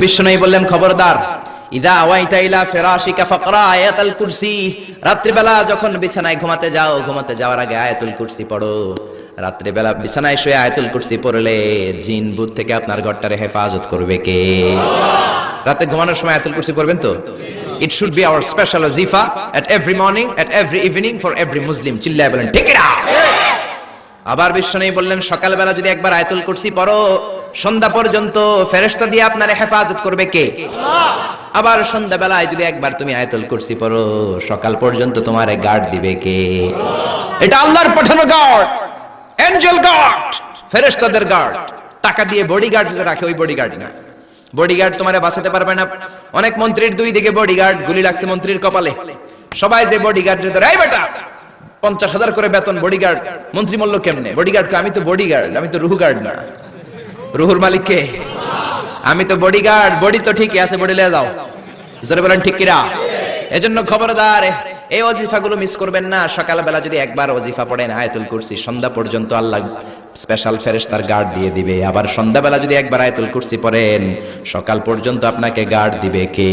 বিষ্ণুই বললেন, খবরদার, ইদা আওয়াইতা ইলা ফিরাশিকা ফাকরা আয়াতুল কুরসি। রাত্রিবেলা যখন বিছানায় ঘুমাতে যাও, ঘুমাতে যাওয়ার আগে আয়াতুল কুরসি পড়ো। রাত্রিবেলা বিছানায় শুয়ে আয়াতুল কুরসি পড়লে জিন ভূত থেকে আপনার ঘরটারে হেফাজত করবে কে? রাতে ঘুমানোর সময় আয়াতুল কুরসি পড়বেন তো? It should be our special wazifa at every morning, at every evening for every Muslim. চিল্লায় বলেন ঠিক না? আবার বিষ্ণুই বললেন, সকালবেলা যদি একবার আয়াতুল কুরসি পড়ো, সন্ধ্যা পর্যন্ত ফেরেশতা দিয়ে আপনার হেফাজত করবে কে? আল্লাহ। আবার সন্ধ্যাবেলায় যদি একবার তুমি আয়াতুল কুরসি পড়ো, সকাল পর্যন্ত তোমারে গার্ড দিবে কে? আল্লাহ। এটা আল্লাহর পাঠানো গার্ড, এঞ্জেল গার্ড, ফেরেশতাদের গার্ড। টাকা দিয়ে বডিগার্ড যে রাখে, ওই বডিগার্ড না। বডিগার্ড তোমারে বাঁচাতে পারবে না। অনেক মন্ত্রীর দুই দিকে বডিগার্ড, গুলি লাগছে মন্ত্রীর কপালে। সবাই যে বডিগার্ডের ধরে, এই বেটা 50,000 করে বেতন বডিগার্ড। মন্ত্রী বলল, কেমনে বডিগার্ড? আমি তো বডিগার্ড, আমি তো রুহু গার্ড না। রুহুর মালিক কে? আমি তো বডিগার্ড। বডি তো ঠিকই আছে, বডি লিয়ে যাও। জোরে বলেন ঠিক কিনা? এজন্য খবরদার, এই ওয়াজিফাগুলো মিস করবেন না। সকালবেলা যদি একবার ওয়াজিফা পড়েন আয়াতুল কুরসি, সন্ধ্যা পর্যন্ত আল্লাহ স্পেশাল ফেরেশতার গার্ড দিয়ে দিবে। আবার সন্ধ্যাবেলা যদি একবার আয়াতুল কুরসি পড়েন, সকাল পর্যন্ত আপনাকে গার্ড দিবে কে?